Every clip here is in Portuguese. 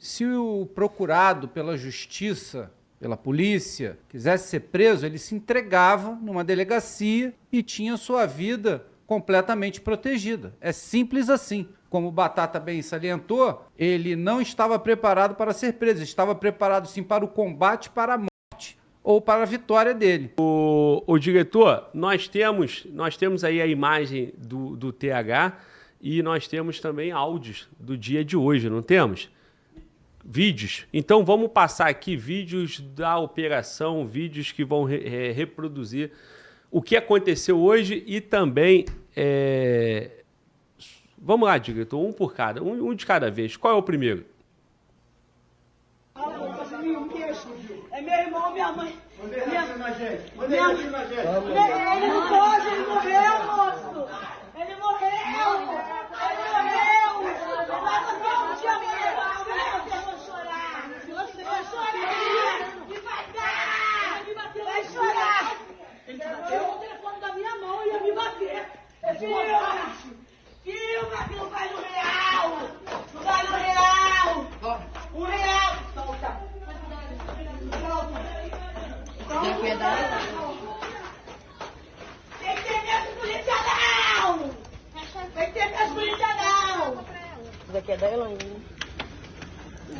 Se o procurado pela justiça, pela polícia, quisesse ser preso, ele se entregava numa delegacia e tinha sua vida completamente protegida. É simples assim. Como o Batata bem salientou, ele não estava preparado para ser preso, estava preparado sim para o combate, para a morte ou para a vitória dele. O diretor, nós temos aí a imagem do TH e nós temos também áudios do dia de hoje, não temos? Vídeos. Então vamos passar aqui vídeos da operação, vídeos que vão reproduzir o que aconteceu hoje e também... Vamos lá, diretor, um por cada, um de cada vez. Qual é o primeiro? É meu irmão, minha mãe. Ele não pode, ele morreu, moço. Ele morreu. Vai fazer um dia mesmo. Eu vou chorar. Você vai chorar. E vai dar. Vai chorar. Ele pegou o telefone da minha mão e ia me bater. Filma que não vai no real! Não vai no real! O real! Solta! Solta! Tem que ter medo polícia não! Tem que ter medo polícia não! Isso daqui é da Elaine.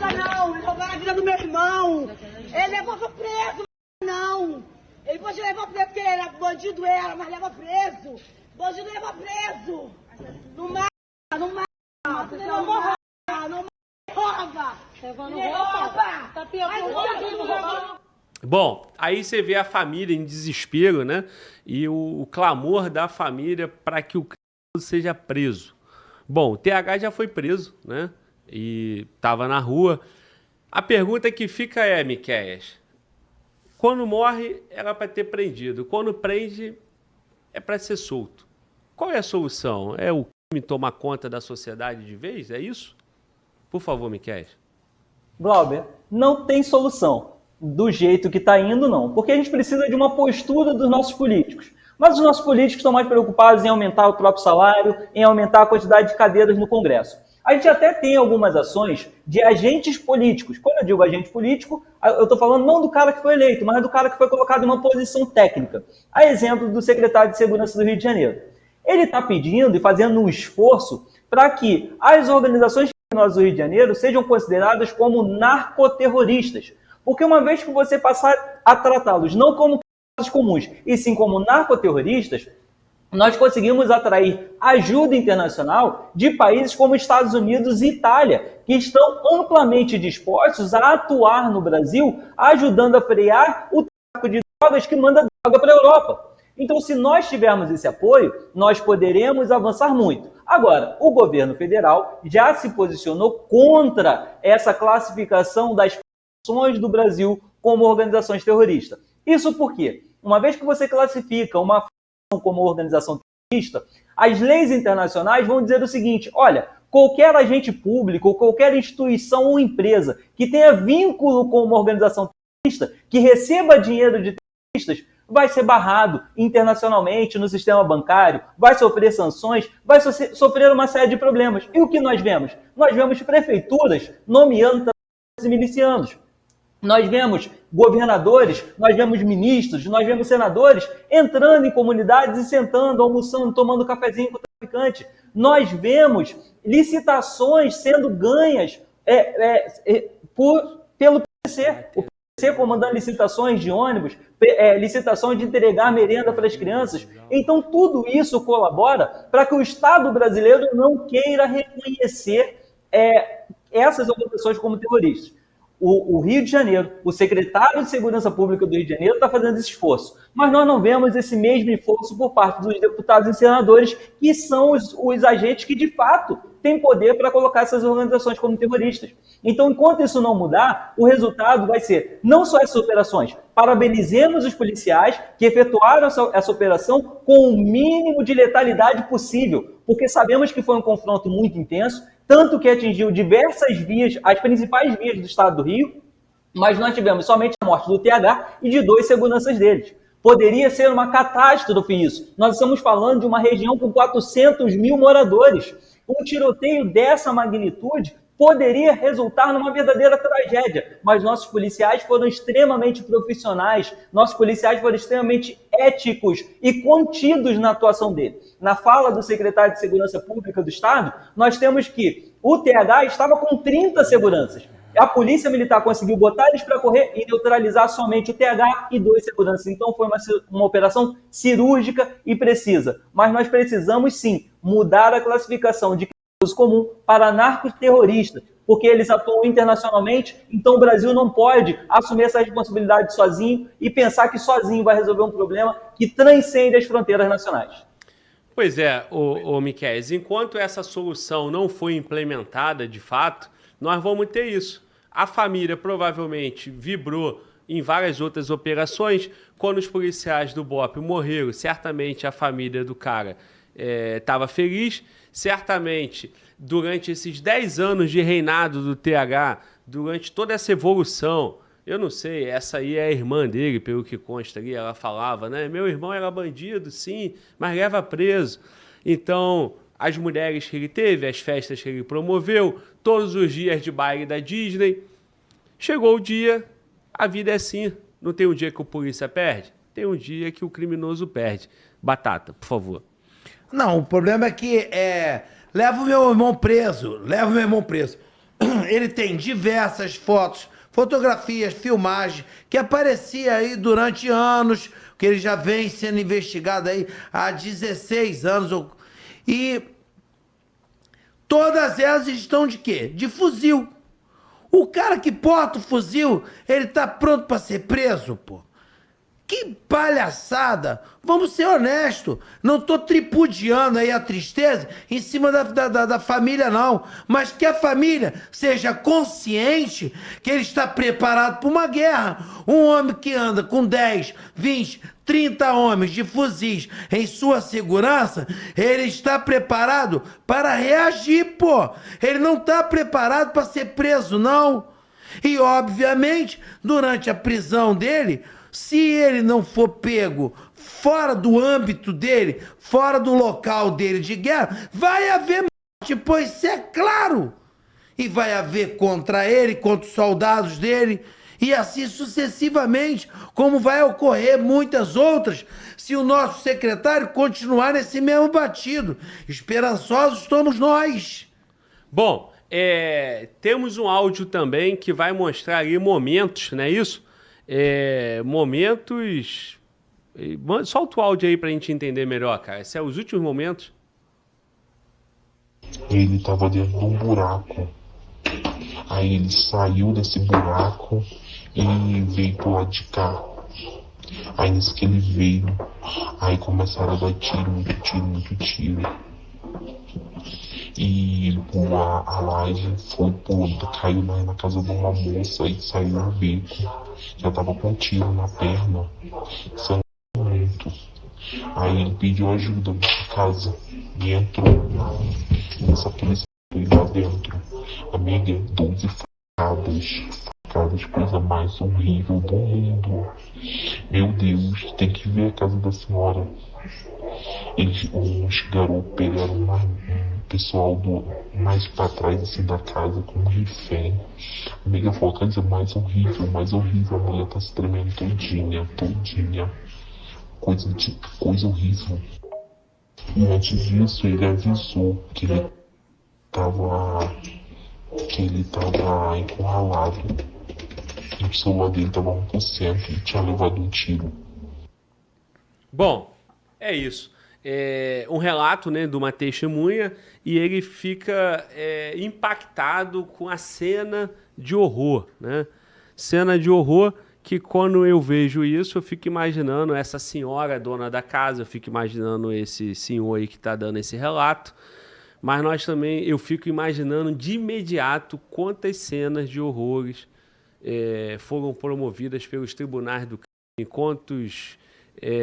Não, ele roubaram a vida do meu irmão! Ele levou preso, não! Ele pode levar preso porque ele era bandido, mas leva preso! Bandido leva preso! Não mata, não rouba! Bom, aí você vê a família em desespero, né? E o clamor da família para que o criminoso seja preso. Bom, o TH já foi preso, né? E estava na rua. A pergunta que fica é, Miquéias, quando morre era para ter prendido, quando prende é para ser solto. Qual é a solução? É o crime tomar conta da sociedade de vez? É isso? Por favor, Miquéias. Glauber, não tem solução. Do jeito que está indo, não. Porque a gente precisa de uma postura dos nossos políticos. Mas os nossos políticos estão mais preocupados em aumentar o próprio salário, em aumentar a quantidade de cadeiras no Congresso. A gente até tem algumas ações de agentes políticos. Quando eu digo agente político, eu estou falando não do cara que foi eleito, mas do cara que foi colocado em uma posição técnica. A exemplo do secretário de Segurança do Rio de Janeiro. Ele está pedindo e fazendo um esforço para que as organizações criminosas do Rio de Janeiro sejam consideradas como narcoterroristas. Porque uma vez que você passar a tratá-los não como criminosos comuns, e sim como narcoterroristas, nós conseguimos atrair ajuda internacional de países como Estados Unidos e Itália, que estão amplamente dispostos a atuar no Brasil, ajudando a frear o tráfico de drogas que manda droga para a Europa. Então, se nós tivermos esse apoio, nós poderemos avançar muito. Agora, o governo federal já se posicionou contra essa classificação das facções do Brasil como organizações terroristas. Isso por quê? Uma vez que você classifica uma facção como organização terrorista, as leis internacionais vão dizer o seguinte: olha, qualquer agente público, qualquer instituição ou empresa que tenha vínculo com uma organização terrorista, que receba dinheiro de terroristas, vai ser barrado internacionalmente no sistema bancário, vai sofrer sanções, vai sofrer uma série de problemas. E o que nós vemos? Nós vemos prefeituras nomeando traficantes e milicianos. Nós vemos governadores, nós vemos ministros, nós vemos senadores entrando em comunidades e sentando, almoçando, tomando cafezinho com o traficante. Nós vemos licitações sendo ganhas pelo PCC. O PCC comandando licitações de ônibus, licitações de entregar merenda para as crianças. Então, tudo isso colabora para que o Estado brasileiro não queira reconhecer essas organizações como terroristas. O Rio de Janeiro, o secretário de Segurança Pública do Rio de Janeiro está fazendo esse esforço. Mas nós não vemos esse mesmo esforço por parte dos deputados e senadores, que são os agentes que, de fato, têm poder para colocar essas organizações como terroristas. Então, enquanto isso não mudar, o resultado vai ser não só essas operações. Parabenizemos os policiais que efetuaram essa operação com o mínimo de letalidade possível, porque sabemos que foi um confronto muito intenso, tanto que atingiu diversas vias, as principais vias do estado do Rio, mas nós tivemos somente a morte do TH e de 2 seguranças deles. Poderia ser uma catástrofe isso. Nós estamos falando de uma região com 400 mil moradores. Um tiroteio dessa magnitude poderia resultar numa verdadeira tragédia. Mas nossos policiais foram extremamente profissionais, nossos policiais foram extremamente éticos e contidos na atuação dele. Na fala do secretário de Segurança Pública do Estado, nós temos que o TH estava com 30 seguranças. A Polícia Militar conseguiu botar eles para correr e neutralizar somente o TH e 2 seguranças. Então foi uma operação cirúrgica e precisa. Mas nós precisamos sim mudar a classificação de criminoso comum para narcoterrorista, porque eles atuam internacionalmente, então o Brasil não pode assumir essa responsabilidade sozinho e pensar que sozinho vai resolver um problema que transcende as fronteiras nacionais. Pois é, Miquel, enquanto essa solução não foi implementada de fato, nós vamos ter isso. A família provavelmente vibrou em várias outras operações. Quando os policiais do BOPE morreram, certamente a família do cara estava feliz. Certamente, durante esses 10 anos de reinado do TH, durante toda essa evolução, eu não sei, essa aí é a irmã dele, pelo que consta ali, ela falava, né? Meu irmão era bandido, sim, mas leva preso. Então, as mulheres que ele teve, as festas que ele promoveu, todos os dias de baile da Disney. Chegou o dia, a vida é assim. Não tem um dia que o polícia perde? Tem um dia que o criminoso perde. Batata, por favor. Não, o problema é que leva o meu irmão preso, Ele tem diversas fotos, fotografias, filmagens, que aparecia aí durante anos, que ele já vem sendo investigado aí há 16 anos. E todas elas estão de quê? De fuzil. O cara que porta o fuzil, ele tá pronto para ser preso, pô. Que palhaçada! Vamos ser honestos. Não tô tripudiando aí a tristeza em cima da família, não. Mas que a família seja consciente que ele está preparado para uma guerra. Um homem que anda com 10, 20, 30 homens de fuzis em sua segurança, ele está preparado para reagir, pô. Ele não está preparado para ser preso, não. E, obviamente, durante a prisão dele, se ele não for pego fora do âmbito dele, fora do local dele de guerra, vai haver morte, pois isso é claro. E vai haver contra ele, contra os soldados dele, e assim sucessivamente, como vai ocorrer muitas outras, se o nosso secretário continuar nesse mesmo batido. Esperançosos somos nós. Bom, temos um áudio também que vai mostrar aí momentos, não é isso? Momentos... Solta o áudio aí pra gente entender melhor, cara. Esses são os últimos momentos. Ele tava dentro de um buraco. Aí ele saiu desse buraco e veio pro lado de cá. Aí nisso que ele veio, aí começaram a dar tiro, muito tiro. E ele pulou a laje, foi pulando, caiu na casa de uma moça e saiu no beco. Já tava com tiro na perna, sangrando muito. Aí ele pediu ajuda na casa e entrou. Nessa polícia foi lá dentro. Amiga, 12 facadas, coisa mais horrível do mundo. Meu Deus, tem que ver a casa da senhora. Os garotos pegaram um pessoal mais pra trás assim da casa com um refém. A amiga falou, quer dizer, mais horrível. A mulher tá se tremendo todinha. Coisa horrível. E antes disso, ele avisou que ele tava encurralado. E o celular dele tava 1% e tinha levado um tiro. Bom, é isso. Um relato, né, de uma testemunha, e ele fica impactado com a cena de horror, né? Cena de horror que, quando eu vejo isso, eu fico imaginando essa senhora dona da casa, eu fico imaginando esse senhor aí que está dando esse relato, mas eu fico imaginando de imediato quantas cenas de horrores foram promovidas pelos tribunais do crime, quantos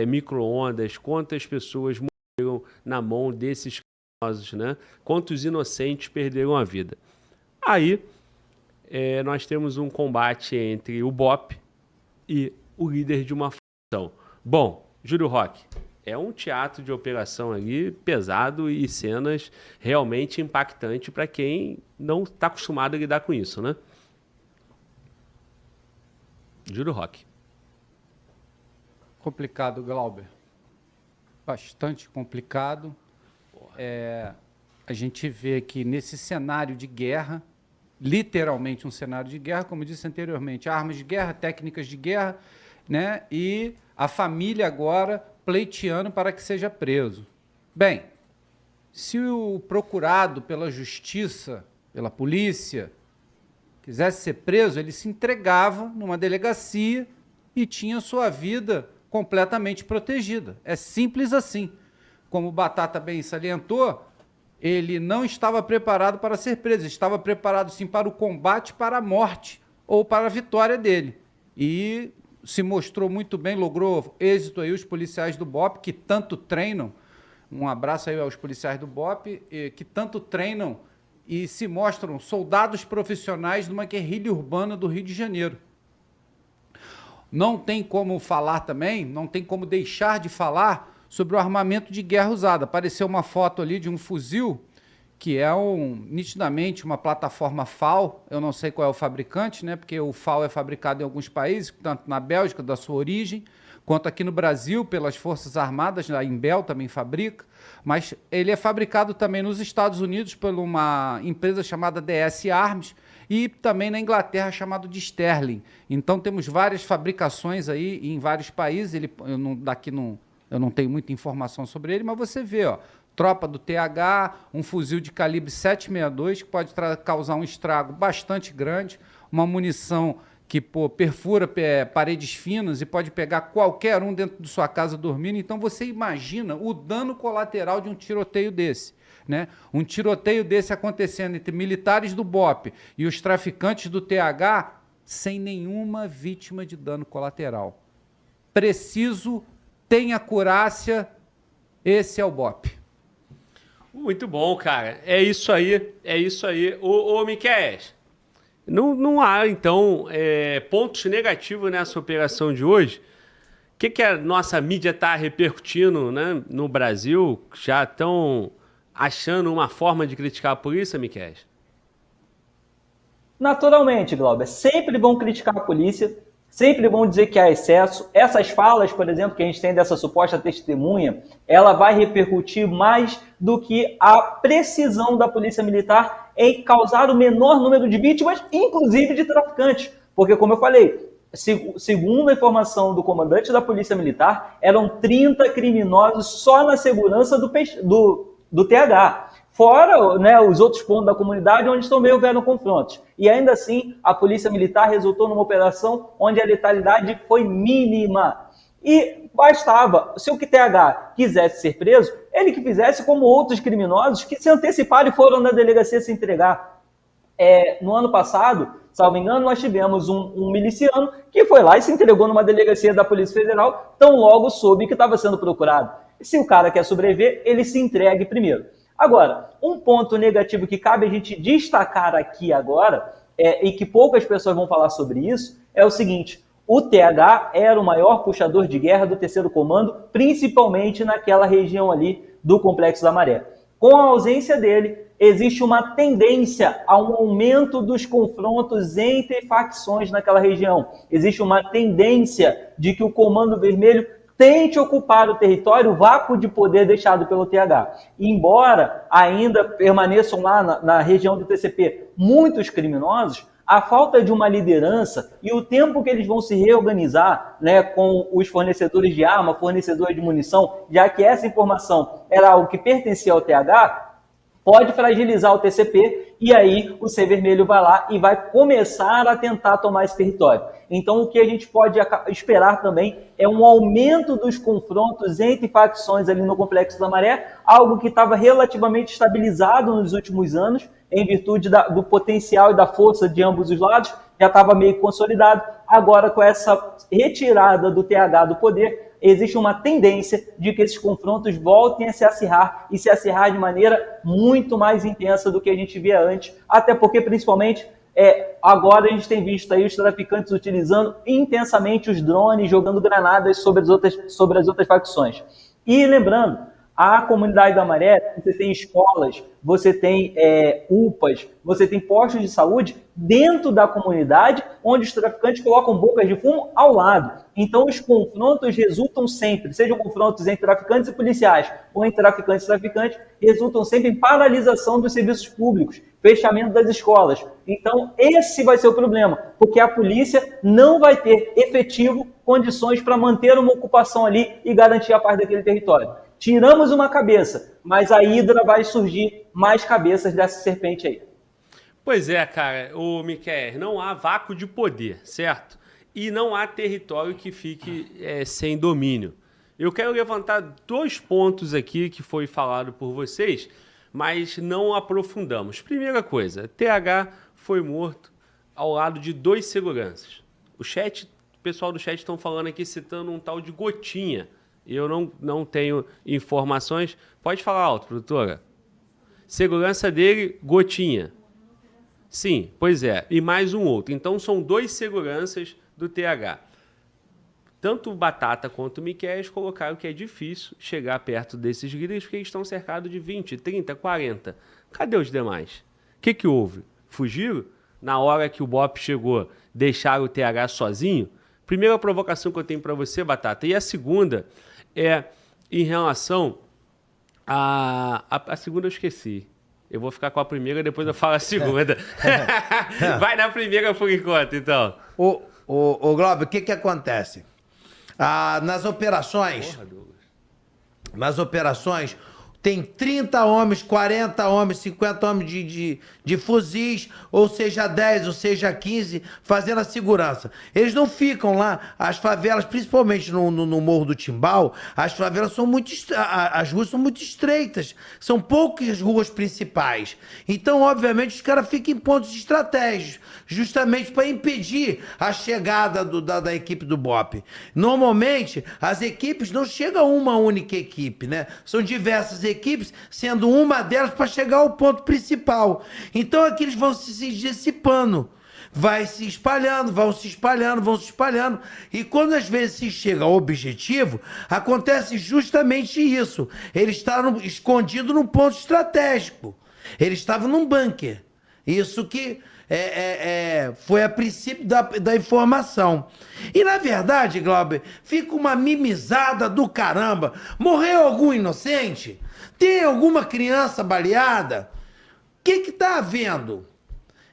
micro-ondas, quantas pessoas morreram na mão desses criminosos, né? Quantos inocentes perderam a vida. Aí, nós temos um combate entre o BOPE e o líder de uma facção. Bom, Júlio Roque, É um teatro de operação ali pesado e cenas realmente impactantes para quem não está acostumado a lidar com isso, né? Júlio Roque. Complicado, Glauber. Bastante complicado. A gente vê que nesse cenário de guerra, literalmente um cenário de guerra, como disse anteriormente, armas de guerra, técnicas de guerra, né? E a família agora pleiteando para que seja preso. Bem, se o procurado pela justiça, pela polícia, quisesse ser preso, ele se entregava numa delegacia e tinha sua vida completamente protegida. É simples assim. Como o Batata bem salientou, ele não estava preparado para ser preso, estava preparado sim para o combate, para a morte ou para a vitória dele. E se mostrou muito bem, logrou êxito aí os policiais do BOPE, que tanto treinam, um abraço aí aos policiais do BOPE, que tanto treinam e se mostram soldados profissionais de uma guerrilha urbana do Rio de Janeiro. Não tem como falar também, não tem como deixar de falar sobre o armamento de guerra usado. Apareceu uma foto ali de um fuzil, que é nitidamente uma plataforma FAL, eu não sei qual é o fabricante, né? Porque o FAL é fabricado em alguns países, tanto na Bélgica, da sua origem, quanto aqui no Brasil, pelas Forças Armadas, a Imbel também fabrica, mas ele é fabricado também nos Estados Unidos por uma empresa chamada DS Arms, e também na Inglaterra chamado de Sterling. Então temos várias fabricações aí em vários países. Eu não tenho muita informação sobre ele, mas você vê, ó, tropa do TH, um fuzil de calibre 7,62 que pode causar um estrago bastante grande, uma munição que perfura paredes finas e pode pegar qualquer um dentro de sua casa dormindo. Então você imagina o dano colateral de um tiroteio desse. Né? Um tiroteio desse acontecendo entre militares do BOPE e os traficantes do TH sem nenhuma vítima de dano colateral. Preciso, tem acurácia, esse é o BOPE. Muito bom, cara. É isso aí, é isso aí. Ô Miquel, não há, então, pontos negativos nessa operação de hoje. O que a nossa mídia está repercutindo, né, no Brasil? Já estão achando uma forma de criticar a polícia, Miquel? Naturalmente, Glauber, sempre vão criticar a polícia, sempre vão dizer que há excesso. Essas falas, por exemplo, que a gente tem dessa suposta testemunha, ela vai repercutir mais do que a precisão da polícia militar em causar o menor número de vítimas, inclusive de traficantes. Porque, como eu falei, segundo a informação do comandante da polícia militar, eram 30 criminosos só na segurança do TH, fora, né, os outros pontos da comunidade onde também houveram confrontos. E ainda assim, a polícia militar resultou numa operação onde a letalidade foi mínima. E bastava, se o TH quisesse ser preso, ele que fizesse como outros criminosos que se anteciparam e foram na delegacia se entregar. No ano passado, salvo engano, nós tivemos um miliciano que foi lá e se entregou numa delegacia da Polícia Federal, tão logo soube que estava sendo procurado. Se o cara quer sobreviver, ele se entregue primeiro. Agora, um ponto negativo que cabe a gente destacar aqui agora, e que poucas pessoas vão falar sobre isso, é o seguinte: o TH era o maior puxador de guerra do 3º Comando, principalmente naquela região ali do Complexo da Maré. Com a ausência dele, existe uma tendência a um aumento dos confrontos entre facções naquela região. Existe uma tendência de que o Comando Vermelho tente ocupar o território, o vácuo de poder deixado pelo TH. E embora ainda permaneçam lá na região do TCP muitos criminosos, a falta de uma liderança e o tempo que eles vão se reorganizar, né, com os fornecedores de arma, fornecedores de munição, já que essa informação era algo que pertencia ao TH, pode fragilizar o TCP e aí o C Vermelho vai lá e vai começar a tentar tomar esse território. Então o que a gente pode esperar também é um aumento dos confrontos entre facções ali no Complexo da Maré, algo que estava relativamente estabilizado nos últimos anos, em virtude do potencial e da força de ambos os lados, já estava meio consolidado. Agora, com essa retirada do TH do poder, existe uma tendência de que esses confrontos voltem a se acirrar e se acirrar de maneira muito mais intensa do que a gente via antes, até porque, principalmente, agora a gente tem visto aí os traficantes utilizando intensamente os drones, jogando granadas sobre as outras facções. E lembrando, a comunidade da Maré, você tem escolas, você tem UPAs, você tem postos de saúde dentro da comunidade, onde os traficantes colocam bocas de fumo ao lado. Então, os confrontos resultam sempre, sejam confrontos entre traficantes e policiais, ou entre traficantes e traficantes, resultam sempre em paralisação dos serviços públicos, fechamento das escolas. Então, esse vai ser o problema, porque a polícia não vai ter efetivo condições para manter uma ocupação ali e garantir a paz daquele território. Tiramos uma cabeça, mas a Hidra vai surgir mais cabeças dessa serpente aí. Pois é, cara, o Miquel, não há vácuo de poder, certo? E não há território que fique sem domínio. Eu quero levantar 2 pontos aqui que foi falado por vocês, mas não aprofundamos. Primeira coisa, TH foi morto ao lado de 2 seguranças. O pessoal do chat estão falando aqui, citando um tal de Gotinha. Eu não tenho informações. Pode falar alto, produtora. Segurança dele, Gotinha. Sim, pois é. E mais um outro. Então, são 2 seguranças do TH. Tanto o Batata quanto o Miquel colocaram que é difícil chegar perto desses líderes porque eles estão cercados de 20, 30, 40. Cadê os demais? O que houve? Fugiram? Na hora que o BOP chegou, deixaram o TH sozinho? Primeira provocação que eu tenho para você, Batata. E a segunda é em relação a segunda eu esqueci. Eu vou ficar com a primeira, depois eu falo a segunda. Vai na primeira por enquanto, então. O Glauber, o que acontece? Nas operações, tem 30 homens, 40 homens, 50 homens de fuzis, ou seja 10, ou seja 15, fazendo a segurança. Eles não ficam lá, as favelas, principalmente no Morro do Timbal, as favelas são as ruas são muito estreitas, são poucas ruas principais. Então, obviamente, os caras ficam em pontos estratégicos, justamente para impedir a chegada da equipe do BOP. Normalmente, as equipes não chegam uma única equipe, né? São diversas equipes, sendo uma delas para chegar ao ponto principal. Então aqui eles vão se dissipando, vai se espalhando, vão se espalhando, e quando às vezes se chega ao objetivo, acontece justamente isso. Eles estavam escondidos num ponto estratégico, eles estavam num bunker. Isso que foi a princípio da informação. E na verdade, Glauber, fica uma mimizada do caramba. Morreu algum inocente? Tem alguma criança baleada? O que está havendo?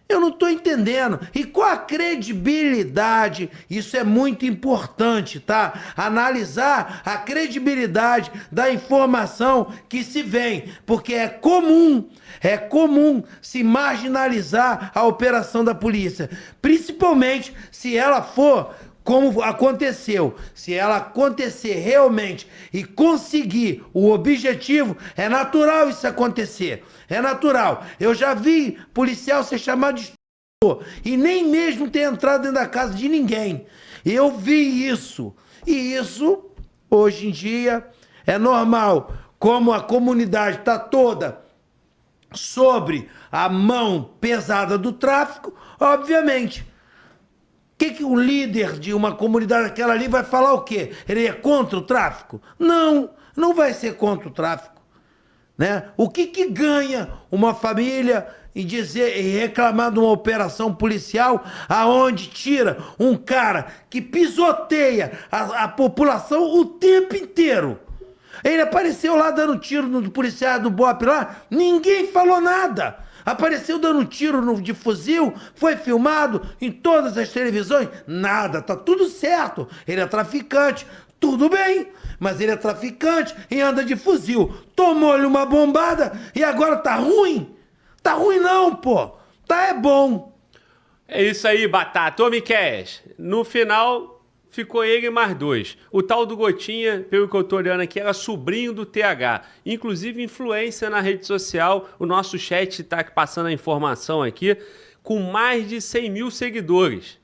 Eu não estou entendendo. E qual a credibilidade? Isso é muito importante, tá? Analisar a credibilidade da informação que se vem. Porque é comum se marginalizar a operação da polícia. Principalmente se ela for como aconteceu. Se ela acontecer realmente e conseguir o objetivo, é natural isso acontecer. É natural. Eu já vi policial ser chamado de estuprador e nem mesmo ter entrado dentro da casa de ninguém. Eu vi isso. E isso, hoje em dia, é normal. Como a comunidade está toda sobre a mão pesada do tráfico, obviamente. O que um líder de uma comunidade daquela ali vai falar o quê? Ele é contra o tráfico? Não, não vai ser contra o tráfico. Né? O que ganha uma família em dizer e reclamar de uma operação policial aonde tira um cara que pisoteia a população o tempo inteiro? Ele apareceu lá dando tiro no policial do BOP lá, ninguém falou nada. Apareceu dando tiro de fuzil, foi filmado em todas as televisões, nada, tá tudo certo. Ele é traficante, tudo bem, mas ele é traficante e anda de fuzil. Tomou-lhe uma bombada e agora tá ruim? Tá ruim não, pô. Tá é bom. É isso aí, Batata. Ô, Miquéias, no final ficou ele e mais 2. O tal do Gotinha, pelo que eu tô olhando aqui, era sobrinho do TH. Inclusive, influência na rede social. O nosso chat tá passando a informação aqui, com mais de 100 mil seguidores.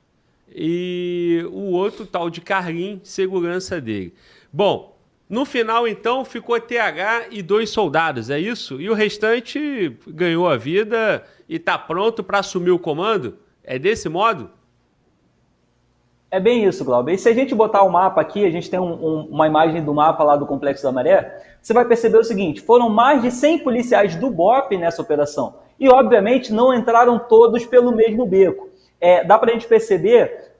E o outro tal de Carlinhos, segurança dele. Bom, no final, então, ficou TH e 2 soldados, é isso? E o restante ganhou a vida e tá pronto para assumir o comando? É desse modo? É bem isso, Glauber. E se a gente botar o mapa aqui, a gente tem uma imagem do mapa lá do Complexo da Maré, você vai perceber o seguinte, foram mais de 100 policiais do BOPE nessa operação. E, obviamente, não entraram todos pelo mesmo beco. Dá para a gente perceber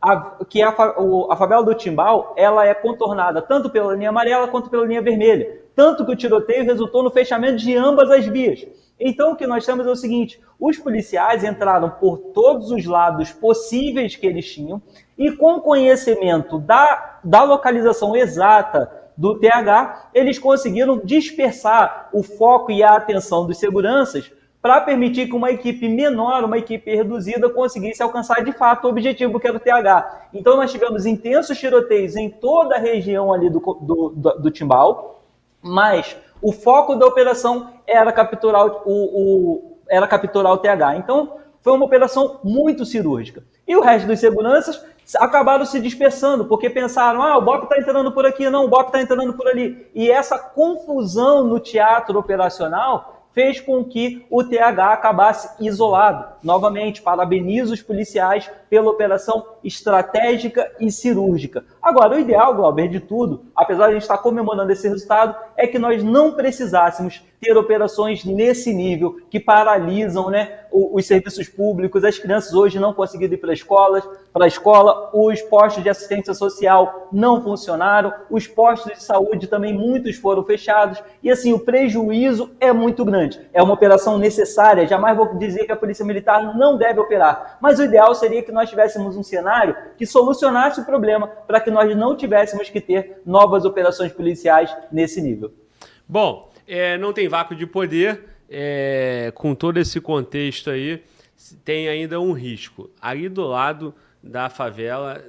que a favela do Timbal ela é contornada tanto pela linha amarela quanto pela linha vermelha. Tanto que o tiroteio resultou no fechamento de ambas as vias. Então, o que nós temos é o seguinte, os policiais entraram por todos os lados possíveis que eles tinham e com conhecimento da localização exata do TH, eles conseguiram dispersar o foco e a atenção dos seguranças para permitir que uma equipe menor, uma equipe reduzida, conseguisse alcançar de fato o objetivo que era o TH. Então, nós tivemos intensos tiroteios em toda a região ali do Timbal, mas o foco da operação era capturar o TH. Então, foi uma operação muito cirúrgica. E o resto dos seguranças acabaram se dispersando, porque pensaram, o BOPE está entrando por aqui, não, o BOPE está entrando por ali. E essa confusão no teatro operacional fez com que o TH acabasse isolado. Novamente, parabenizo os policiais pela operação estratégica e cirúrgica. Agora, o ideal, Glauber, de tudo, apesar de a gente estar comemorando esse resultado, é que nós não precisássemos ter operações nesse nível que paralisam, né, os serviços públicos, as crianças hoje não conseguiram ir para a escola, os postos de assistência social não funcionaram, os postos de saúde também, muitos foram fechados, e assim, o prejuízo é muito grande. É uma operação necessária, jamais vou dizer que a Polícia Militar não deve operar, mas o ideal seria que nós tivéssemos um cenário que solucionasse o problema para que nós não tivéssemos que ter novas operações policiais nesse nível. Bom, não tem vácuo de poder, com todo esse contexto aí, tem ainda um risco. Ali do lado da favela,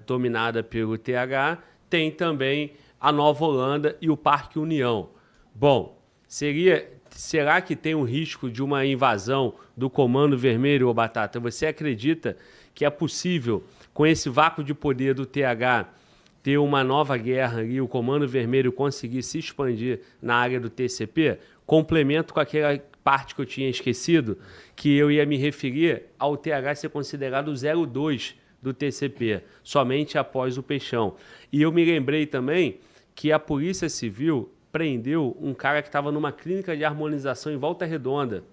dominada pelo TH, tem também a Nova Holanda e o Parque União. Bom, será que tem um risco de uma invasão do Comando Vermelho, ô Batata? Você acredita que é possível, com esse vácuo de poder do TH, ter uma nova guerra e o Comando Vermelho conseguir se expandir na área do TCP? Complemento com aquela parte que eu tinha esquecido, que eu ia me referir ao TH ser considerado o 02 do TCP, somente após o Peixão. E eu me lembrei também que a Polícia Civil prendeu um cara que estava numa clínica de harmonização em Volta Redonda,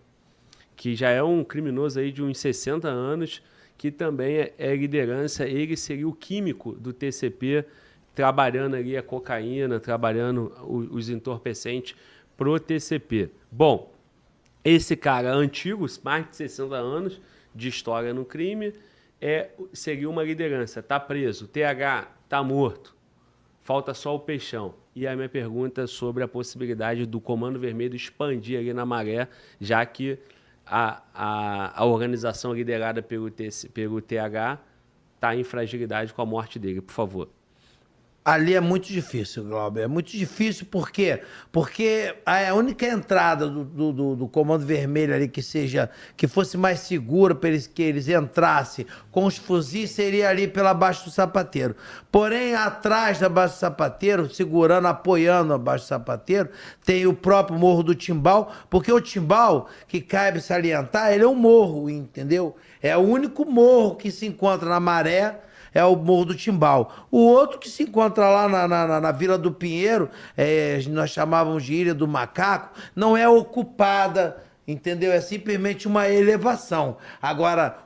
que já é um criminoso aí de uns 60 anos, que também é liderança, ele seria o químico do TCP, trabalhando ali a cocaína, trabalhando os entorpecentes pro TCP. Bom, esse cara antigo, mais de 60 anos de história no crime, seria uma liderança, tá preso, TH tá morto, falta só o Peixão. E a minha pergunta é sobre a possibilidade do Comando Vermelho expandir ali na Maré, já que a organização liderada pelo TH está em fragilidade com a morte dele. Por favor. Ali é muito difícil, Glauber. É muito difícil por quê? Porque a única entrada do Comando Vermelho ali que fosse mais segura para que eles entrassem com os fuzis seria ali pela Baixa do Sapateiro. Porém, atrás da Baixa do Sapateiro, segurando, apoiando a Baixa do Sapateiro, tem o próprio Morro do Timbal, porque o Timbal, que cabe salientar, ele é um morro, entendeu? É o único morro que se encontra na Maré, é o Morro do Timbal. O outro que se encontra lá na Vila do Pinheiro, nós chamávamos de Ilha do Macaco, não é ocupada, entendeu? É simplesmente uma elevação. Agora,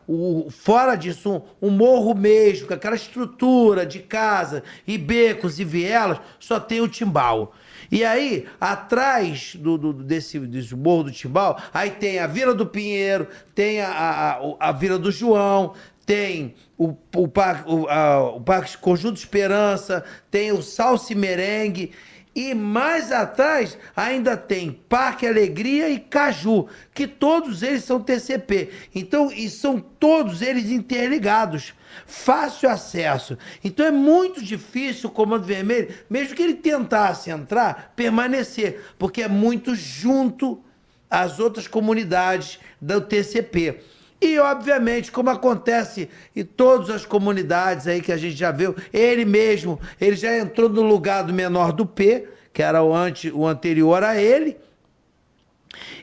fora disso, um morro mesmo, com aquela estrutura de casa e becos e vielas, só tem o Timbal. E aí, atrás desse Morro do Timbal, aí tem a Vila do Pinheiro, tem a Vila do João, tem o Parque Conjunto Esperança, tem o Salsa e Merengue, e mais atrás ainda tem Parque Alegria e Caju, que todos eles são TCP. Então, e são todos eles interligados, fácil acesso. Então é muito difícil o Comando Vermelho, mesmo que ele tentasse entrar, permanecer, porque é muito junto às outras comunidades do TCP. E, obviamente, como acontece em todas as comunidades aí que a gente já viu, ele mesmo, ele já entrou no lugar do menor do P, que era o anterior a ele,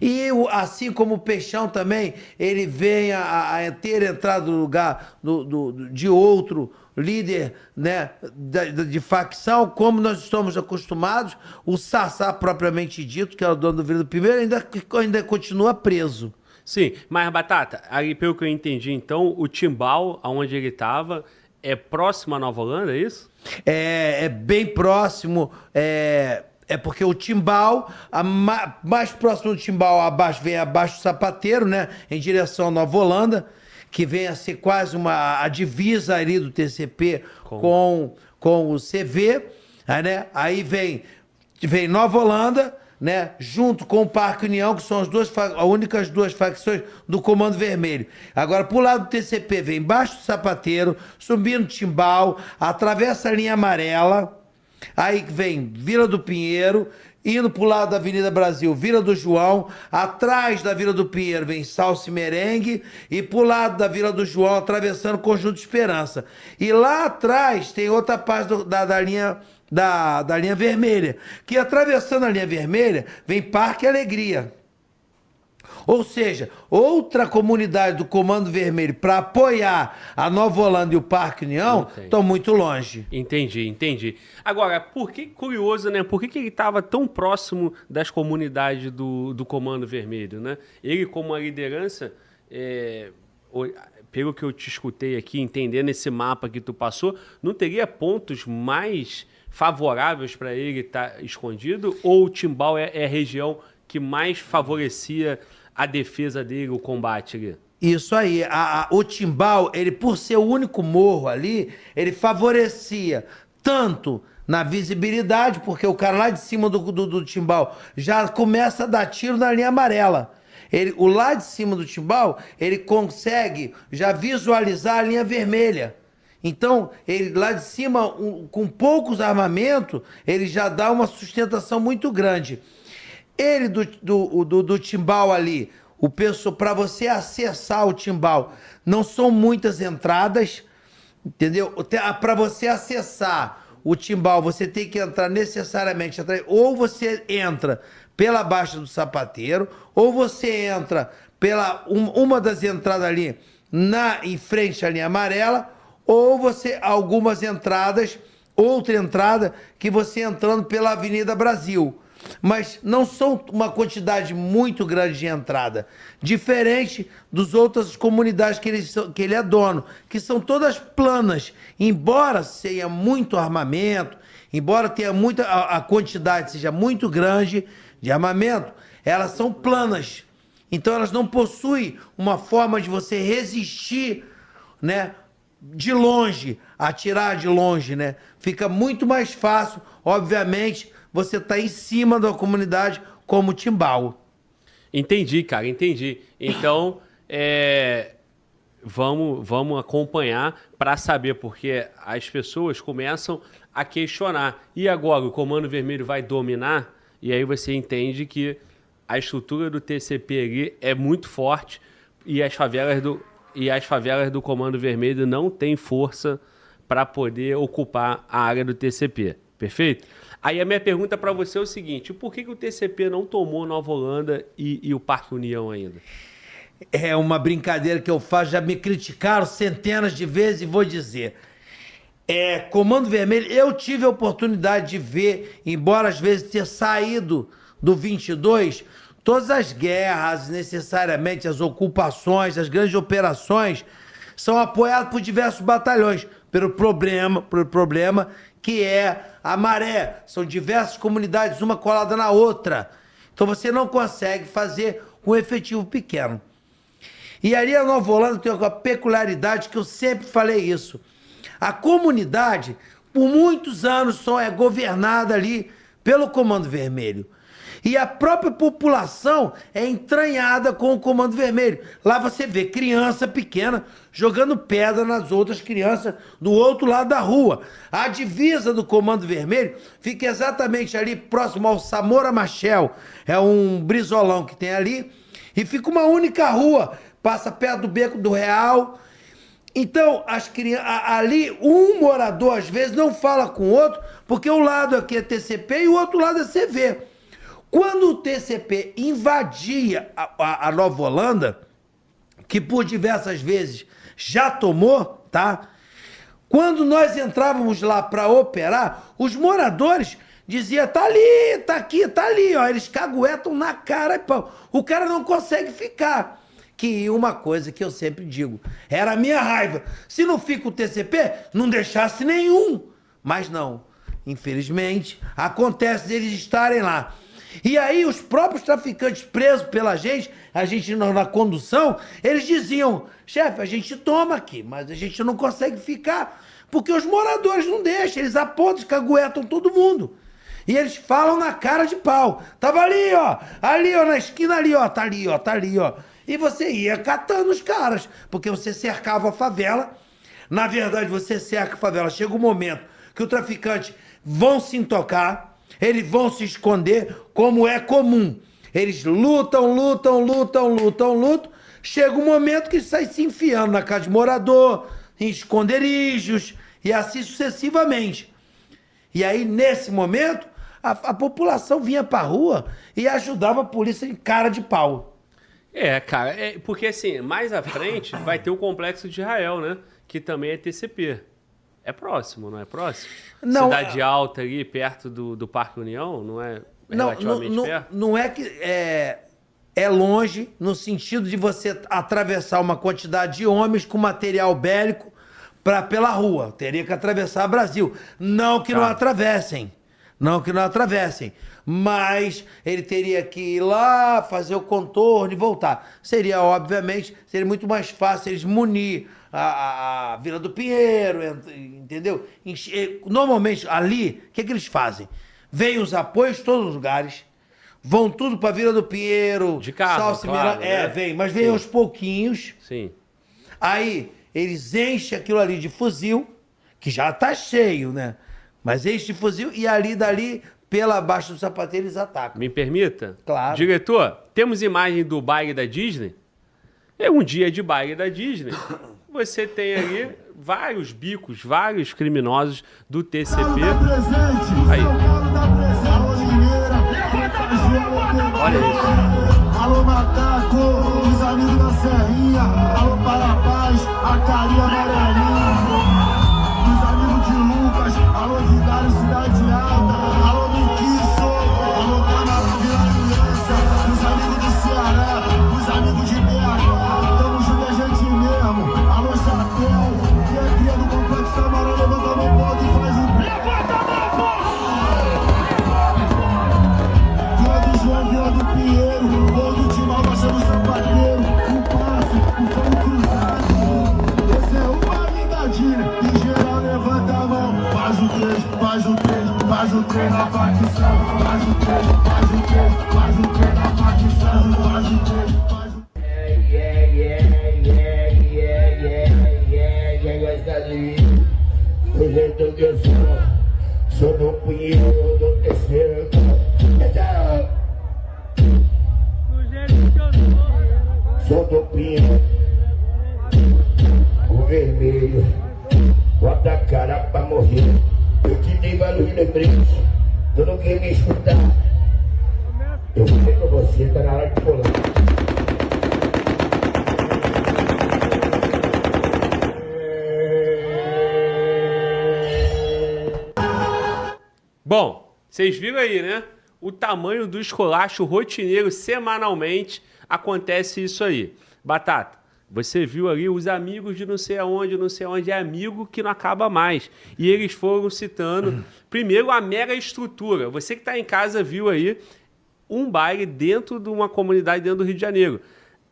E assim como o Peixão também, ele vem a ter entrado no lugar de outro líder, né, de facção, como nós estamos acostumados. O Sassá, propriamente dito, que é o dono do Vila do Primeiro, ainda continua preso. Sim, mas Batata, aí pelo que eu entendi, então, o Timbal, aonde ele estava, é próximo à Nova Holanda, é isso? É bem próximo, é porque o Timbal, mais próximo do Timbal vem abaixo do Sapateiro, né, em direção à Nova Holanda, que vem a ser quase a divisa ali do TCP com o CV, né? Aí vem Nova Holanda, né, junto com o Parque União, que são as únicas duas facções do Comando Vermelho. Agora, pro lado do TCP, vem embaixo do Sapateiro, subindo Timbal, atravessa a linha amarela, aí vem Vila do Pinheiro, indo pro lado da Avenida Brasil, Vila do João, atrás da Vila do Pinheiro vem Salsa e Merengue, e pro lado da Vila do João, atravessando o Conjunto Esperança. E lá atrás tem outra parte da linha vermelha, que atravessando a linha vermelha vem Parque Alegria. Ou seja, outra comunidade do Comando Vermelho para apoiar a Nova Holanda e o Parque União estão muito longe. Entendi. Agora, curioso, né? Por que ele estava tão próximo das comunidades do Comando Vermelho, né? Ele, como a liderança, pelo que eu te escutei aqui, entendendo esse mapa que tu passou, não teria pontos mais favoráveis para ele estar escondido? Ou o Timbal é a região que mais favorecia a defesa dele, o combate ali? Isso aí. O Timbal, ele por ser o único morro ali, ele favorecia tanto na visibilidade, porque o cara lá de cima do Timbal já começa a dar tiro na linha amarela. O lá de cima do Timbal, ele consegue já visualizar a linha vermelha. Então, ele lá de cima, com poucos armamentos, ele já dá uma sustentação muito grande. Ele do Timbal ali, para você acessar o Timbal, não são muitas entradas, entendeu? Para você acessar o Timbal, você tem que entrar necessariamente, ou você entra pela Baixa do Sapateiro, ou você entra pela uma das entradas ali em frente à linha amarela, ou algumas entradas, outra entrada que você entrando pela Avenida Brasil. Mas não são uma quantidade muito grande de entrada, diferente das outras comunidades que ele é dono, que são todas planas, embora tenha muito armamento, embora tenha a quantidade seja muito grande de armamento, elas são planas, então elas não possuem uma forma de você resistir, né, de longe, atirar de longe, né? Fica muito mais fácil, obviamente, você tá em cima da comunidade como Timbal. Entendi, cara, entendi. Então, vamos acompanhar para saber, porque as pessoas começam a questionar. E agora, o Comando Vermelho vai dominar? E aí você entende que a estrutura do TCP ali é muito forte e as favelas do Comando Vermelho não têm força para poder ocupar a área do TCP. Perfeito? Aí a minha pergunta para você é o seguinte: por que o TCP não tomou Nova Holanda e o Parque União ainda? É uma brincadeira que eu faço, já me criticaram centenas de vezes e vou dizer. Comando Vermelho, eu tive a oportunidade de ver, embora às vezes ter saído do 22, todas as guerras, necessariamente as ocupações, as grandes operações, são apoiadas por diversos batalhões, pelo problema que é a maré. São diversas comunidades, uma colada na outra. Então você não consegue fazer com um efetivo pequeno. E ali a Nova Holanda tem uma peculiaridade que eu sempre falei isso. A comunidade, por muitos anos, só é governada ali pelo Comando Vermelho. E a própria população é entranhada com o Comando Vermelho. Lá você vê criança pequena jogando pedra nas outras crianças do outro lado da rua. A divisa do Comando Vermelho fica exatamente ali próximo ao Samora Machel. É um brisolão que tem ali. E fica uma única rua. Passa perto do Beco do Real. Então, ali um morador às vezes não fala com o outro, porque um lado aqui é TCP e o outro lado é CV. Quando o TCP invadia a Nova Holanda, que por diversas vezes já tomou, tá? Quando nós entrávamos lá para operar, os moradores diziam, tá ali, tá aqui, tá ali, ó. Eles caguetam na cara e pau. O cara não consegue ficar. Que uma coisa que eu sempre digo, era a minha raiva. Se não fica o TCP, não deixasse nenhum. Mas não, infelizmente, acontece deles estarem lá. E aí os próprios traficantes presos pela gente, a gente na condução, eles diziam, chefe, a gente toma aqui, mas a gente não consegue ficar, porque os moradores não deixam, eles apontam, caguetam todo mundo. E eles falam na cara de pau. Tava ali, ó, na esquina ali, ó, tá ali, ó, tá ali, ó. E você ia catando os caras, porque você cercava a favela. Na verdade, você cerca a favela. Chega um momento que os traficantes vão se intocar, eles vão se esconder, como é comum. Eles lutam. Chega um momento que sai se enfiando na casa de morador, em esconderijos, e assim sucessivamente. E aí, nesse momento, a população vinha pra rua e ajudava a polícia em cara de pau. Cara, porque assim, mais à frente vai ter o Complexo de Israel, né? Que também é TCP. É próximo, não é próximo? Não, Cidade Alta ali, perto do Parque União, não é relativamente perto? Não é que é longe no sentido de você atravessar uma quantidade de homens com material bélico pela rua. Teria que atravessar o Brasil. Não que não atravessem. Mas ele teria que ir lá, fazer o contorno e voltar. Seria muito mais fácil eles munir a Vila do Pinheiro, entendeu? Normalmente, ali, o que eles fazem? Vêm os apoios de todos os lugares, vão tudo pra Vila do Pinheiro. De carro, claro, né? Vem aos pouquinhos. Sim. Aí, eles enchem aquilo ali de fuzil, que já tá cheio, né? Mas enchem de fuzil e dali, pela baixa do sapateiro, eles atacam. Me permita? Claro. Diretor, temos imagem do baile da Disney? É um dia de baile da Disney. Você tem ali vários bicos, vários criminosos do TCP. Aí. Olha isso. Alô, Macaco, os amigos da Serrinha. Alô, Parapaz, a carinha amarelinha. Os amigos de Lucas, alô, Vigário, Cidade Alta. Alô, Miquiço, alô, Canal Vila Aliança. Os amigos do Ceará, os amigos de BH. Tamo junto, a gente mesmo. Alô, Chapéu, que é cria do Complexo Amarelo. Levanta a mão, pode e faz o... Levanta a mão, Vila do João, Vila do Pinheiro. Gol do Timão, baixa do sapateiro. Um passe, um fogo cruzado. Esse é o baile da Disney. Em geral, levanta a mão. Faz o 3, faz o 3, faz o 3 na facção. Faz o 3, faz o 3, faz o 3 na facção. Faz o 3, faz o 3. Do jeito que eu sou do Pinheiro do terceiro. Sou do Pinheiro, o vermelho, bota a cara pra morrer. Eu te dei vários lembretes, tu não quer me escutar. Eu falei pra você, tá na hora de pular. Bom, vocês viram aí, né? O tamanho do esculacho rotineiro semanalmente acontece isso aí. Batata, você viu ali os amigos de não sei aonde, é amigo que não acaba mais. E eles foram citando, primeiro, a mega estrutura. Você que está em casa viu aí um baile dentro de uma comunidade dentro do Rio de Janeiro.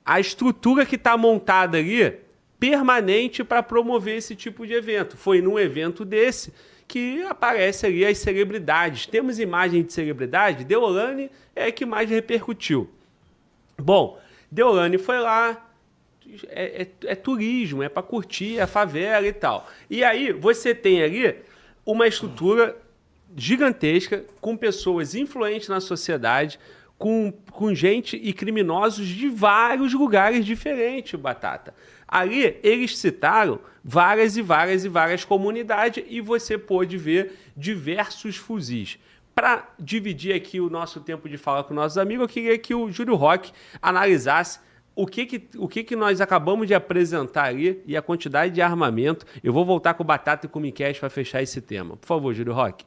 A estrutura que está montada ali, permanente para promover esse tipo de evento. Foi num evento desse que aparece ali as celebridades. Temos imagem de celebridade? Deolane é a que mais repercutiu. Bom, Deolane foi lá, é turismo, é para curtir a favela e tal. E aí você tem ali uma estrutura gigantesca, com pessoas influentes na sociedade, com gente e criminosos de vários lugares diferentes, Batata. Ali eles citaram várias comunidades e você pôde ver diversos fuzis. para dividir aqui o nosso tempo de fala com nossos amigos, eu queria que o Júlio Roque analisasse o que nós acabamos de apresentar ali e a quantidade de armamento. Eu vou voltar com o Batata e com o Miquel para fechar esse tema. Por favor, Júlio Roque.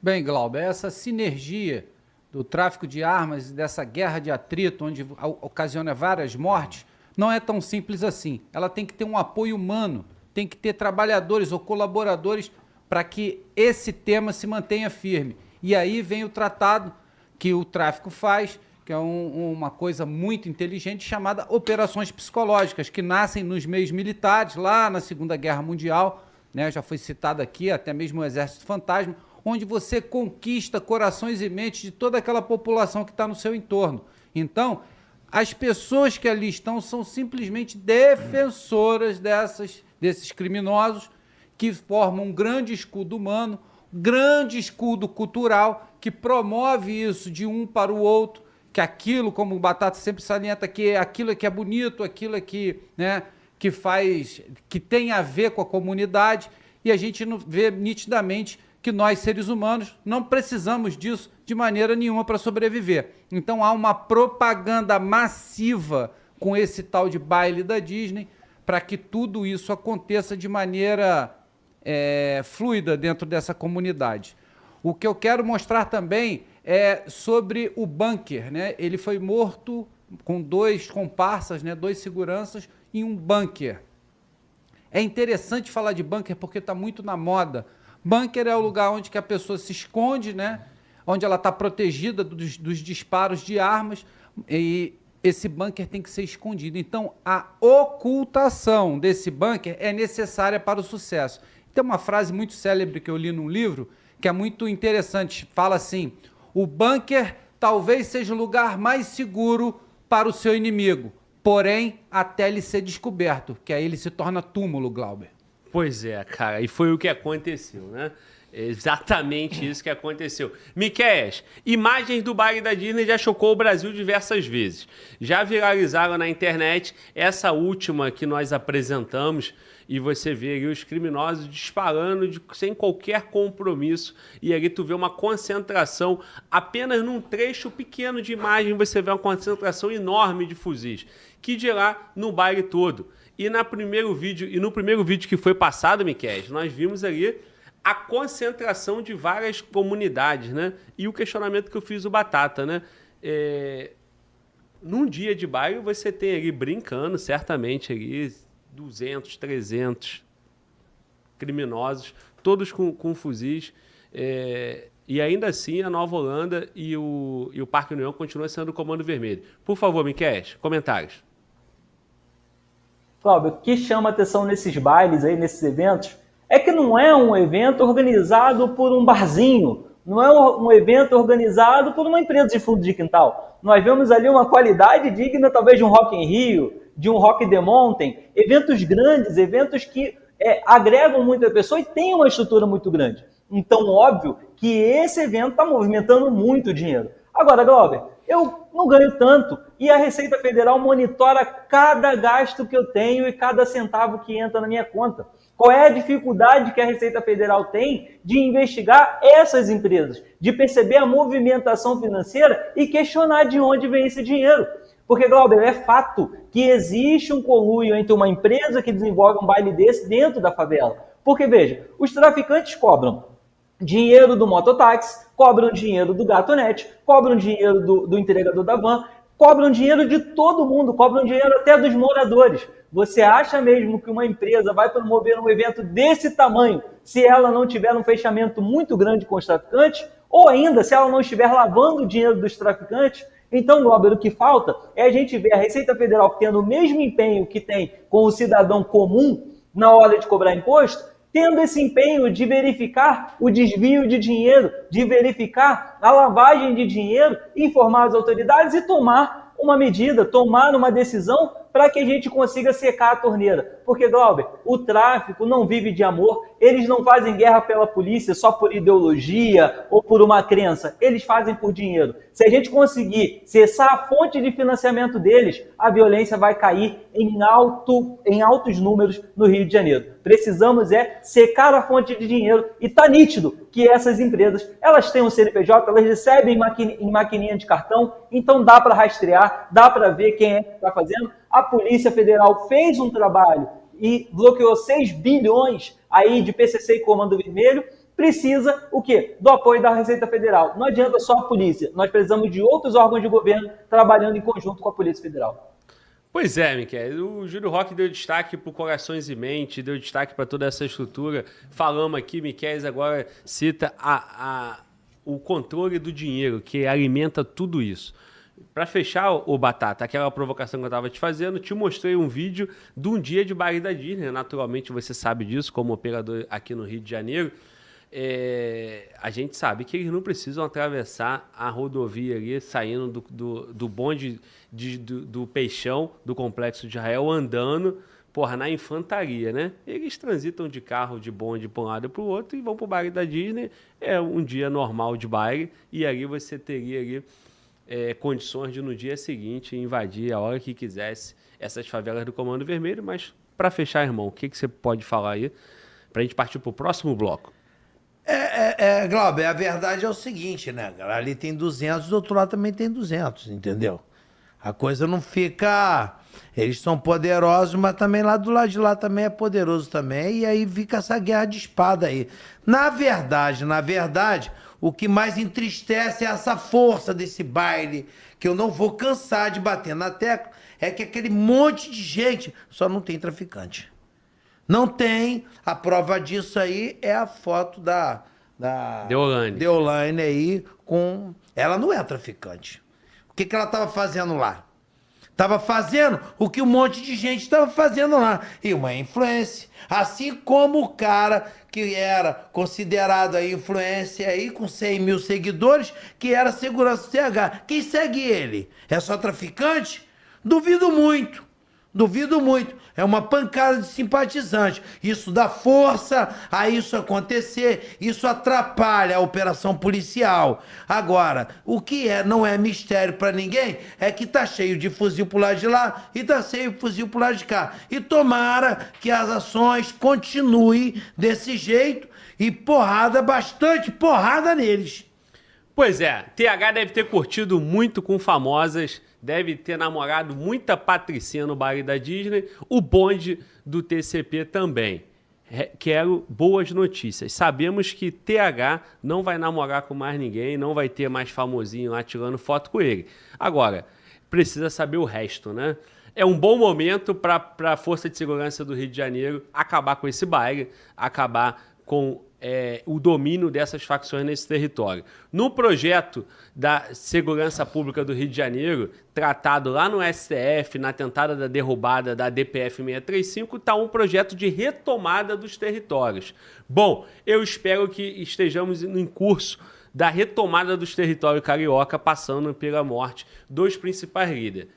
Bem, Glauber, essa sinergia do tráfico de armas e dessa guerra de atrito, onde ocasiona várias mortes, não é tão simples assim. Ela tem que ter um apoio humano, tem que ter trabalhadores ou colaboradores para que esse tema se mantenha firme. E aí vem o tratado que o tráfico faz, que é uma coisa muito inteligente, chamada operações psicológicas, que nascem nos meios militares, lá na Segunda Guerra Mundial, né, já foi citado aqui, até mesmo o Exército Fantasma, onde você conquista corações e mentes de toda aquela população que está no seu entorno. Então, as pessoas que ali estão são simplesmente defensoras desses criminosos, que formam um grande escudo humano, grande escudo cultural, que promove isso de um para o outro, que aquilo, como o Batata sempre salienta, que aquilo é que é bonito, aquilo é que, né, que faz, que tem a ver com a comunidade, e a gente não vê nitidamente que nós, seres humanos, não precisamos disso de maneira nenhuma para sobreviver. Então há uma propaganda massiva com esse tal de baile da Disney para que tudo isso aconteça de maneira fluida dentro dessa comunidade. O que eu quero mostrar também é sobre o bunker, né? Ele foi morto com 2 comparsas, né? 2 seguranças em um bunker. É interessante falar de bunker porque está muito na moda. Bunker é o lugar onde que a pessoa se esconde, né? Onde ela está protegida dos disparos de armas, e esse bunker tem que ser escondido. Então, a ocultação desse bunker é necessária para o sucesso. Tem uma frase muito célebre que eu li num livro, que é muito interessante. Fala assim: o bunker talvez seja o lugar mais seguro para o seu inimigo, porém, até ele ser descoberto, que aí ele se torna túmulo, Glauber. Pois é, cara, e foi o que aconteceu, né? Exatamente isso que aconteceu. Miquéias, imagens do baile da Disney já chocou o Brasil diversas vezes. Já viralizaram na internet essa última que nós apresentamos, e você vê ali os criminosos disparando sem qualquer compromisso, e ali tu vê uma concentração, apenas num trecho pequeno de imagem você vê uma concentração enorme de fuzis, que dirá no baile todo. E no primeiro vídeo que foi passado, Miquéias, nós vimos ali a concentração de várias comunidades, né? E o questionamento que eu fiz o Batata, né? Num dia de baile você tem ali brincando, certamente ali 200, 300 criminosos, todos com fuzis, e ainda assim a Nova Holanda e o Parque União continuam sendo o Comando Vermelho. Por favor, Miquéias, comentários. Cláudio, o que chama atenção nesses bailes aí, nesses eventos, é que não é um evento organizado por um barzinho, não é um evento organizado por uma empresa de fundo de quintal. Nós vemos ali uma qualidade digna, talvez, de um Rock in Rio, de um Rock the Mountain, eventos grandes, eventos que agregam muita pessoa e têm uma estrutura muito grande. Então, óbvio que esse evento está movimentando muito dinheiro. Agora, Glauber, eu não ganho tanto e a Receita Federal monitora cada gasto que eu tenho e cada centavo que entra na minha conta. Qual é a dificuldade que a Receita Federal tem de investigar essas empresas, de perceber a movimentação financeira e questionar de onde vem esse dinheiro? Porque, Glauber, é fato que existe um conluio entre uma empresa que desenvolve um baile desse dentro da favela. Porque, veja, os traficantes cobram dinheiro do mototáxi, cobram dinheiro do gatonete, cobram dinheiro do entregador da van, cobram dinheiro de todo mundo, cobram dinheiro até dos moradores. Você acha mesmo que uma empresa vai promover um evento desse tamanho se ela não tiver um fechamento muito grande com os traficantes? Ou ainda, se ela não estiver lavando o dinheiro dos traficantes? Então, Glauber, o que falta é a gente ver a Receita Federal tendo o mesmo empenho que tem com o cidadão comum na hora de cobrar imposto, tendo esse empenho de verificar o desvio de dinheiro, de verificar a lavagem de dinheiro, informar as autoridades e tomar uma medida, tomar uma decisão para que a gente consiga secar a torneira. Porque, Glauber, o tráfico não vive de amor, eles não fazem guerra pela polícia só por ideologia ou por uma crença, eles fazem por dinheiro. Se a gente conseguir cessar a fonte de financiamento deles, a violência vai cair em altos números no Rio de Janeiro. Precisamos secar a fonte de dinheiro e está nítido que essas empresas, elas têm um CNPJ, elas recebem em maquininha de cartão, então dá para rastrear, dá para ver quem é que está fazendo. A Polícia Federal fez um trabalho e bloqueou 6 bilhões aí de PCC e Comando Vermelho. Precisa o quê? Do apoio da Receita Federal. Não adianta só a polícia, nós precisamos de outros órgãos de governo trabalhando em conjunto com a Polícia Federal. Pois é, Miquel, o Júlio Roque deu destaque para o Corações e Mente, deu destaque para toda essa estrutura. Falamos aqui, Miquel agora cita o controle do dinheiro, que alimenta tudo isso. Para fechar, o Batata, aquela provocação que eu estava te fazendo, te mostrei um vídeo de um dia de baile da Disney. Naturalmente você sabe disso, como operador aqui no Rio de Janeiro. A gente sabe que eles não precisam atravessar a rodovia ali, saindo do bonde do Peixão, do Complexo de Israel, andando, na infantaria, né? Eles transitam de carro, de bonde para um lado e para o outro e vão para o baile da Disney. É um dia normal de baile e ali você teria ali condições de no dia seguinte invadir a hora que quisesse essas favelas do Comando Vermelho. Mas para fechar, irmão, o que você pode falar aí para a gente partir para o próximo bloco? Glauber, a verdade é o seguinte, né? Ali tem 200, do outro lado também tem 200, entendeu? A coisa não fica... Eles são poderosos, mas também lá do lado de lá também é poderoso também, e aí fica essa guerra de espada aí. Na verdade, o que mais entristece é essa força desse baile, que eu não vou cansar de bater na tecla, é que aquele monte de gente só não tem traficante. Não tem. A prova disso aí é a foto da Deolane aí com... Ela não é traficante. O que ela estava fazendo lá? Estava fazendo o que um monte de gente estava fazendo lá. E uma influência. Assim como o cara que era considerado aí influência aí com 100 mil seguidores, que era segurança do CH. Quem segue ele? É só traficante? Duvido muito. Duvido muito. É uma pancada de simpatizante. Isso dá força a isso acontecer. Isso atrapalha a operação policial. Agora, o que não é mistério para ninguém é que tá cheio de fuzil pro lado de lá e tá cheio de fuzil pro lado de cá. E tomara que as ações continuem desse jeito e bastante porrada neles. Pois é, TH deve ter curtido muito com famosas, deve ter namorado muita patricinha no baile da Disney, o bonde do TCP também. Quero boas notícias. Sabemos que TH não vai namorar com mais ninguém, não vai ter mais famosinho lá tirando foto com ele. Agora, precisa saber o resto, né? É um bom momento para a Força de Segurança do Rio de Janeiro acabar com esse baile, acabar com o domínio dessas facções nesse território. No projeto da Segurança Pública do Rio de Janeiro, tratado lá no STF, na tentada da derrubada da DPF 635, está um projeto de retomada dos territórios. Bom, eu espero que estejamos em curso da retomada dos territórios carioca, passando pela morte dos principais líderes.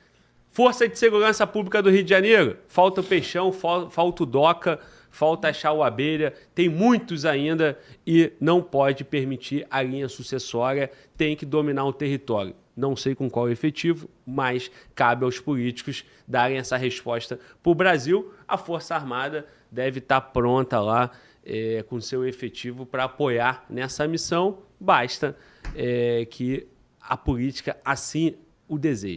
Força de Segurança Pública do Rio de Janeiro, falta o Peixão, falta o Doca, falta achar o Abelha, tem muitos ainda e não pode permitir a linha sucessória, tem que dominar o território. Não sei com qual efetivo, mas cabe aos políticos darem essa resposta para o Brasil. A Força Armada deve estar pronta lá com seu efetivo para apoiar nessa missão, basta que a política assim o deseje.